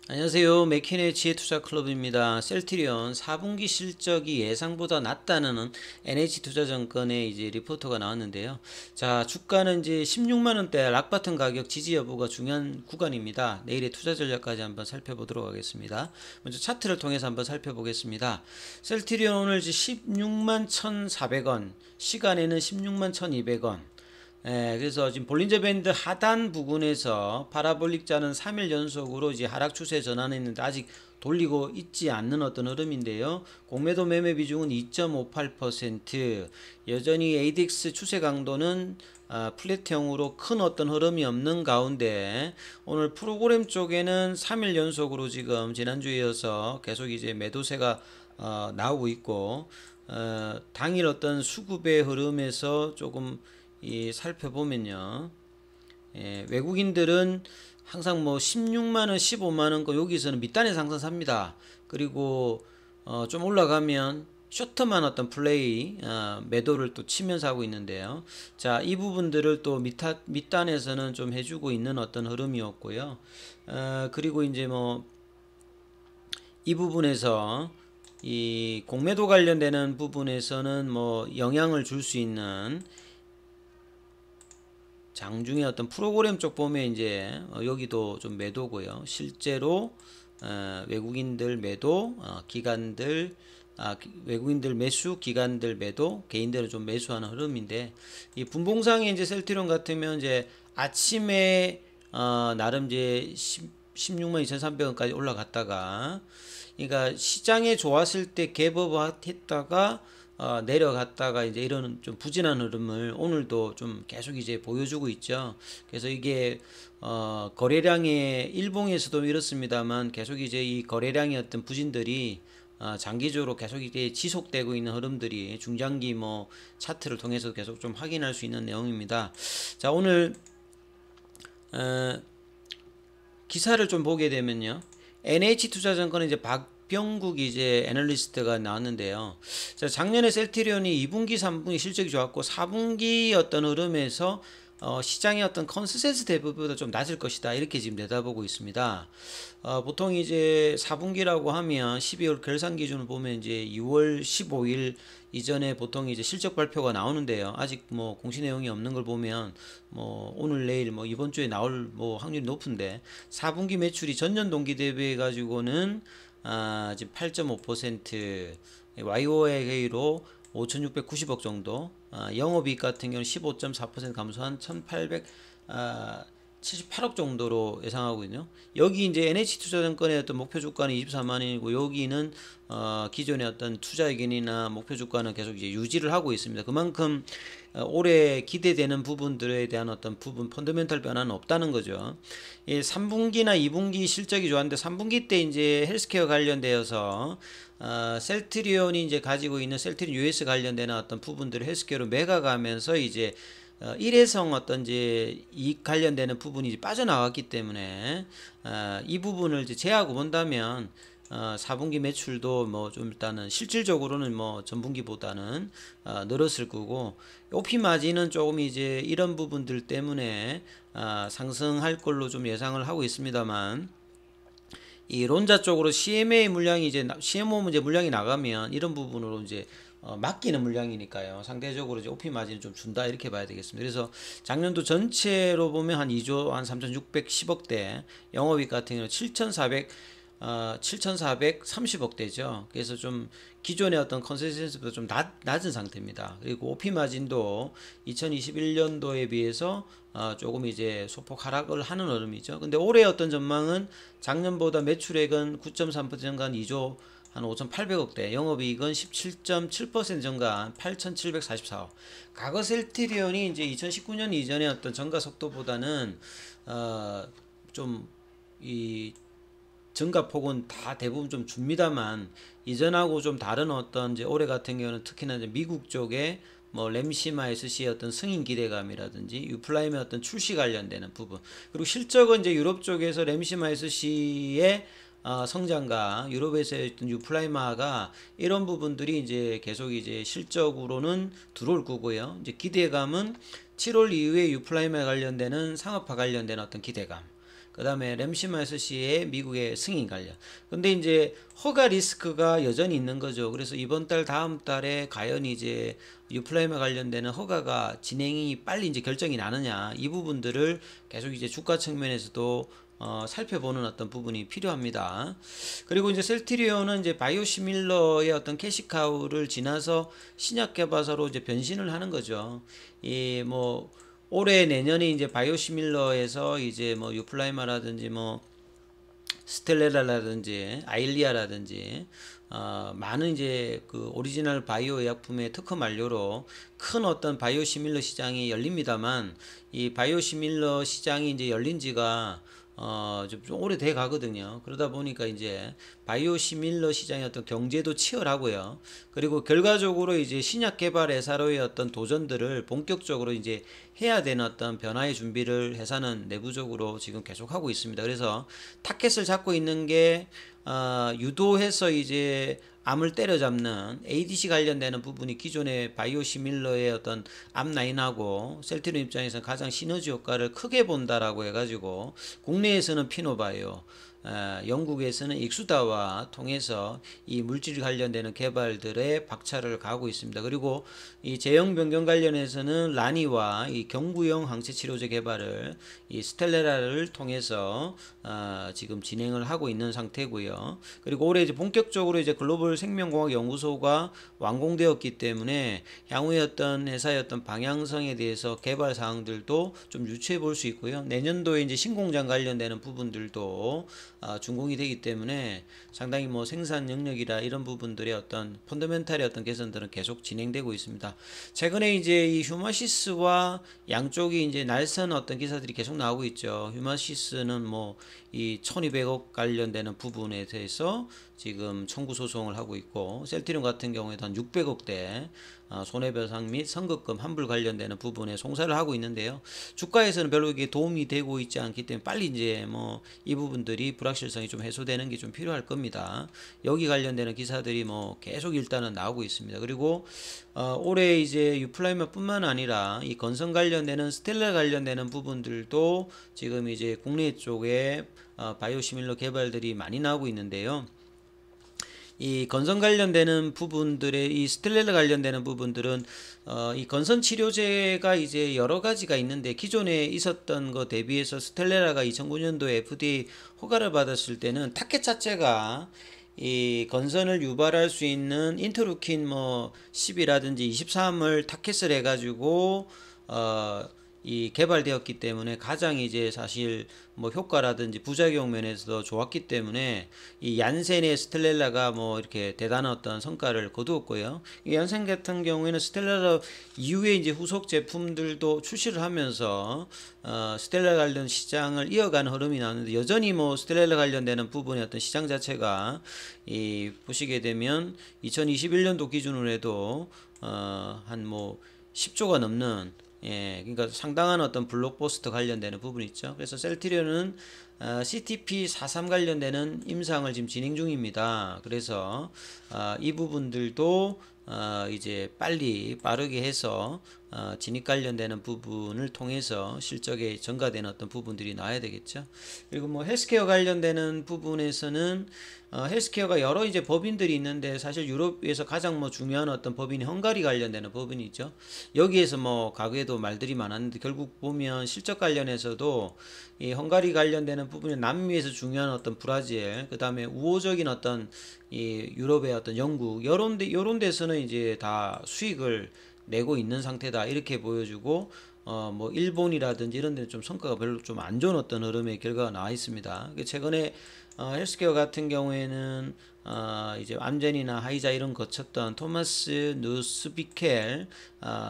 안녕하세요. 맥킨의 지혜투자클럽입니다. 셀트리온 4분기 실적이 예상보다 낮다는 NH투자증권의 이제 리포트가 나왔는데요. 자, 주가는 이제 16만원대 락바튼 가격 지지 여부가 중요한 구간입니다. 내일의 투자 전략까지 한번 살펴보도록 하겠습니다. 먼저 차트를 통해서 한번 살펴보겠습니다. 셀트리온 오늘 이제 16만 1,400원, 시간에는 16만 1,200원. 그래서 지금 볼린저 밴드 하단 부근에서 파라볼릭 자는 3일 연속으로 이제 하락 추세 전환했는데 아직 돌리고 있지 않는 어떤 흐름인데요. 공매도 매매 비중은 2.58%. 여전히 ADX 추세 강도는 플랫형으로 큰 어떤 흐름이 없는 가운데 오늘 프로그램 쪽에는 3일 연속으로 지금 지난주에 이어서 계속 이제 매도세가 나오고 있고 당일 어떤 수급의 흐름에서 조금 살펴보면요. 외국인들은 항상 뭐 16만원, 15만원 거 여기서는 밑단에서 항상 삽니다. 그리고 좀 올라가면 쇼트만 어떤 플레이 매도를 또 치면서 하고 있는데요. 자, 이 부분들을 또 밑단에서는 좀 해주고 있는 어떤 흐름이었고요. 그리고 이제 뭐 이 부분에서 이 공매도 관련되는 부분에서는 뭐 영향을 줄 수 있는 장중에 어떤 프로그램 쪽 보면 이제 여기도 좀 매도고요. 실제로 외국인들 매도, 기관들 외국인들 매수, 기관들 매도, 개인들은 좀 매수하는 흐름인데 이 분봉상에 이제 셀트리온 같으면 이제 아침에 나름 이제 16만 2,300원까지 올라갔다가 그러니까 시장에 좋았을 때 갭업 했다가 내려갔다가 이제 이런 좀 부진한 흐름을 오늘도 좀 계속 이제 보여주고 있죠. 그래서 이게 거래량의 일봉에서도 이렇습니다만 계속 이제 이 거래량의 어떤 부진들이 장기적으로 계속 이제 지속되고 있는 흐름들이 중장기 뭐 차트를 통해서 계속 좀 확인할 수 있는 내용입니다. 자, 오늘 기사를 좀 보게 되면요. NH투자증권은 이제 박병국 이제 애널리스트가 나왔는데요. 자, 작년에 셀트리온이 2분기, 3분기 실적이 좋았고 4분기 어떤 흐름에서 시장의 어떤 컨센서스 대부분보다 좀 낮을 것이다 이렇게 지금 내다보고 있습니다. 보통 이제 4분기라고 하면 12월 결산 기준을 보면 이제 6월 15일 이전에 보통 이제 실적 발표가 나오는데요. 아직 뭐 공시 내용이 없는 걸 보면 뭐 오늘 내일 뭐 이번 주에 나올 뭐 확률이 높은데 4분기 매출이 전년 동기 대비해 가지고는 지금 8.5% YOY로 5,690억 정도, 영업이익 같은 경우는 15.4% 감소한 1,878억 정도로 예상하고 있네요. 여기 이제 NH투자증권의 어떤 목표 주가는 24만원이고 여기는 기존의 어떤 투자 의견이나 목표 주가는 계속 이제 유지를 하고 있습니다. 그만큼 올해 기대되는 부분들에 대한 어떤 부분 펀더멘탈 변화는 없다는 거죠. 3분기나 2분기 실적이 좋았는데 3분기 때 이제 헬스케어 관련되어서 셀트리온이 이제 가지고 있는 셀트리온 US 관련되는 어떤 부분들을 헬스케어로 매각하면서 이제 일회성 어떤 이제 이익 관련되는 부분이 이제 빠져나갔기 때문에 이 부분을 이제 제하고 본다면 4분기 매출도 뭐 좀 일단은 실질적으로는 뭐 전분기보다는 늘었을 거고 OP 마진은 조금 이제 이런 부분들 때문에 상승할 걸로 좀 예상을 하고 있습니다만 이 론자 쪽으로 CMA 물량이 이제 CMO 문제 물량이 나가면 이런 부분으로 이제 맡기는 물량이니까요. 상대적으로 이제 OP 마진을 좀 준다 이렇게 봐야 되겠습니다. 그래서 작년도 전체로 보면 한 2조 한 3,610억대, 영업이익 같은 경우는 7,430억대죠. 그래서 좀 기존의 어떤 컨센서스보다 좀 낮은 상태입니다. 그리고 OP 마진도 2021년도에 비해서 조금 이제 소폭 하락을 하는 흐름이죠. 근데 올해 어떤 전망은 작년보다 매출액은 9.3% 증가한 2조 한 5,800억대, 영업이익은 17.7% 증가한 8,744억. 과거 셀트리온이 이제 2019년 이전의 어떤 증가 속도보다는 좀 이 증가폭은 다 대부분 좀 줍니다만 이전하고 좀 다른 어떤 이제 올해 같은 경우는 특히나 이제 미국 쪽에 뭐 램시마 SC의 어떤 승인 기대감이라든지 유플라임의 어떤 출시 관련되는 부분, 그리고 실적은 이제 유럽 쪽에서 램시마 SC의 성장과 유럽에서의 어떤 유플라이마가 이런 부분들이 이제 계속 이제 실적으로는 들어올 거고요. 이제 기대감은 7월 이후에 유플라이마 관련되는 상업화 관련된 어떤 기대감, 그 다음에 램시마스시의 미국의 승인 관련. 근데 이제 허가 리스크가 여전히 있는 거죠. 그래서 이번 달 다음 달에 과연 이제 유플라이마 관련되는 허가가 진행이 빨리 이제 결정이 나느냐, 이 부분들을 계속 이제 주가 측면에서도 살펴보는 어떤 부분이 필요합니다. 그리고 이제 셀트리온은 이제 바이오시밀러의 어떤 캐시카우를 지나서 신약 개발사로 이제 변신을 하는 거죠. 이 뭐 올해 내년에 이제 바이오시밀러에서 이제 뭐 유플라이마라든지 뭐 스텔레라라든지 아일리아라든지 많은 이제 그 오리지널 바이오 의약품의 특허 만료로 큰 어떤 바이오시밀러 시장이 열립니다만, 이 바이오시밀러 시장이 이제 열린 지가 좀 오래돼 가거든요. 그러다 보니까 이제 바이오시밀러 시장의 어떤 경제도 치열하고요. 그리고 결과적으로 이제 신약 개발 회사로의 어떤 도전들을 본격적으로 이제 해야 되는 어떤 변화의 준비를 회사는 내부적으로 지금 계속 하고 있습니다. 그래서 타켓을 잡고 있는 게 유도해서 이제 암을 때려잡는 ADC 관련되는 부분이 기존의 바이오시밀러의 어떤 앞라인하고 셀트리온 입장에서 가장 시너지 효과를 크게 본다라고 해가지고 국내에서는 피노바이오, 영국에서는 익수다와 통해서 이 물질 관련되는 개발들에 박차를 가하고 있습니다. 그리고 이 제형 변경 관련해서는 라니와 이 경구용 항체 치료제 개발을 이 스텔레라를 통해서 지금 진행을 하고 있는 상태고요. 그리고 올해 이제 본격적으로 이제 글로벌 생명공학 연구소가 완공되었기 때문에 향후의 어떤 회사의 어떤 방향성에 대해서 개발 사항들도 좀 유추해 볼 수 있고요. 내년도에 이제 신공장 관련되는 부분들도 준공이 되기 때문에 상당히 뭐 생산 영역이라 이런 부분들의 어떤 펀더멘탈의 어떤 개선들은 계속 진행되고 있습니다. 최근에 이제 이 휴마시스와 양쪽이 이제 날선 어떤 기사들이 계속 나오고 있죠. 휴마시스는 뭐 이 1200억 관련되는 부분에 대해서 지금 청구 소송을 하고 있고, 셀트리온 같은 경우에도 한 600억대 손해배상 및 선급금 환불 관련되는 부분에 송사를 하고 있는데요. 주가에서는 별로 이게 도움이 되고 있지 않기 때문에 빨리 이제 뭐 이 부분들이 불확실성이 좀 해소되는 게 좀 필요할 겁니다. 여기 관련되는 기사들이 뭐 계속 일단은 나오고 있습니다. 그리고 올해 이제 유플라이마뿐만 아니라 이 건설 관련되는 스텔라 관련되는 부분들도 지금 이제 국내 쪽에 바이오시밀러 개발들이 많이 나오고 있는데요. 이 건선 관련되는 부분들의 이 스텔렐라 관련되는 부분들은 이 건선 치료제가 이제 여러 가지가 있는데, 기존에 있었던 거 대비해서 스텔렐라가 2009년도에 FDA 허가를 받았을 때는 타켓 자체가 이 건선을 유발할 수 있는 인터루킨 뭐 10이라든지 23을 타켓을 해가지고 이 개발되었기 때문에 가장 이제 사실 뭐 효과라든지 부작용 면에서도 좋았기 때문에 이 얀센의 스텔렐라가 뭐 이렇게 대단한 어떤 성과를 거두었고요. 이 얀센 같은 경우에는 스텔렐라 이후에 이제 후속 제품들도 출시를 하면서 스텔렐라 관련 시장을 이어가는 흐름이 나오는데, 여전히 뭐 스텔렐라 관련되는 부분의 어떤 시장 자체가 이 보시게 되면 2021년도 기준으로 해도 한 뭐 10조가 넘는, 그러니까 상당한 어떤 블록버스터 관련되는 부분이 있죠. 그래서 셀트리온은 CTP43 관련되는 임상을 지금 진행 중입니다. 그래서 이 부분들도 이제 빠르게 해서 진입 관련되는 부분을 통해서 실적에 전가되는 어떤 부분들이 나와야 되겠죠. 그리고 뭐 헬스케어 관련되는 부분에서는 헬스케어가 여러 이제 법인들이 있는데, 사실 유럽에서 가장 뭐 중요한 어떤 법인이 헝가리 관련되는 법인이 있죠. 여기에서 뭐 과거에도 말들이 많았는데, 결국 보면 실적 관련해서도 이 헝가리 관련되는 부분이 남미에서 중요한 어떤 브라질, 그 다음에 우호적인 어떤 이 유럽의 어떤 영국, 요런 데서는 이제 다 수익을 내고 있는 상태다, 이렇게 보여주고, 뭐 일본이라든지 이런 데는 좀 성과가 별로 좀 안 좋은 어떤 흐름의 결과가 나와 있습니다. 최근에 헬스케어 같은 경우에는 이제 암젠이나 하이자 이런 거쳤던 토마스 누스비켈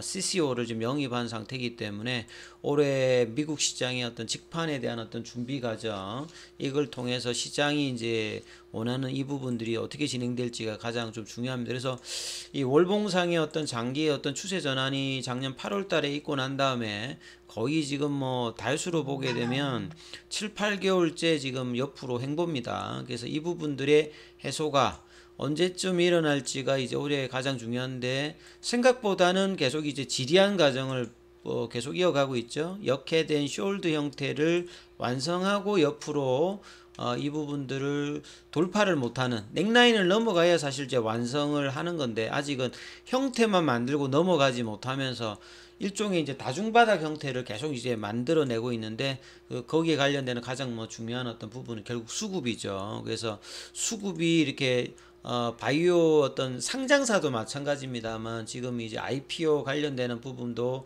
CCO를 지금 영입한 상태이기 때문에 올해 미국 시장의 어떤 직판에 대한 어떤 준비 과정, 이걸 통해서 시장이 이제 원하는 이 부분들이 어떻게 진행될지가 가장 좀 중요합니다. 그래서 이 월봉상의 어떤 장기의 어떤 추세 전환이 작년 8월 달에 있고 난 다음에 거의 지금 뭐 달수로 보게 되면 7, 8개월째 지금 옆으로 횡보입니다. 그래서 이 부분들의 해소가 언제쯤 일어날지가 이제 올해 가장 중요한데, 생각보다는 계속 이제 지리한 과정을 계속 이어가고 있죠. 역해된 숄드 형태를 완성하고 옆으로 이 부분들을 돌파를 못하는 넥라인을 넘어가야 사실 이제 완성을 하는 건데 아직은 형태만 만들고 넘어가지 못하면서 일종의 이제 다중바닥 형태를 계속 이제 만들어내고 있는데 거기에 관련되는 가장 중요한 어떤 부분은 결국 수급이죠. 그래서 수급이 이렇게 바이오 어떤 상장사도 마찬가지입니다만 지금 이제 IPO 관련되는 부분도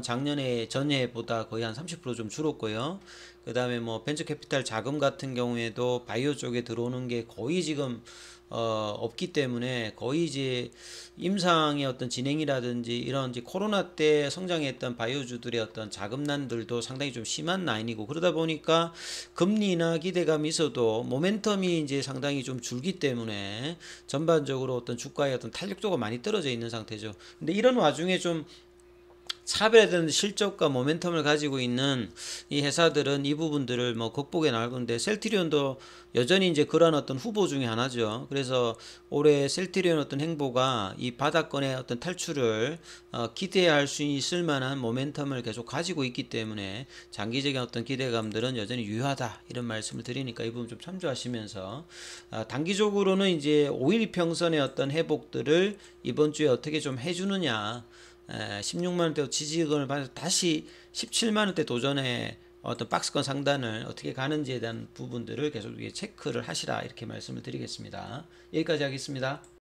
작년에 전해보다 거의 한 30% 좀 줄었고요. 그 다음에 벤처 캐피탈 자금 같은 경우에도 바이오 쪽에 들어오는 게 거의 지금 없기 때문에 거의 이제 임상의 어떤 진행이라든지 이런 이제 코로나 때 성장했던 바이오주들의 어떤 자금난들도 상당히 좀 심한 라인이고 그러다 보니까 금리나 기대감이 있어도 모멘텀이 이제 상당히 좀 줄기 때문에 전반적으로 어떤 주가의 어떤 탄력도가 많이 떨어져 있는 상태죠. 근데 이런 와중에 좀 차별화된 실적과 모멘텀을 가지고 있는 이 회사들은 이 부분들을 극복해 나갈 건데 셀트리온도 여전히 이제 그런 어떤 후보 중에 하나죠. 그래서 올해 셀트리온 어떤 행보가 이 바닥권의 어떤 탈출을 기대할 수 있을 만한 모멘텀을 계속 가지고 있기 때문에 장기적인 어떤 기대감들은 여전히 유효하다 이런 말씀을 드리니까 이 부분 좀 참조하시면서 단기적으로는 이제 5일 평선의 어떤 회복들을 이번 주에 어떻게 좀 해주느냐 16만원대 지지권을 받아서 다시 17만원대 도전에 어떤 박스권 상단을 어떻게 가는지에 대한 부분들을 계속 체크를 하시라 이렇게 말씀을 드리겠습니다. 여기까지 하겠습니다.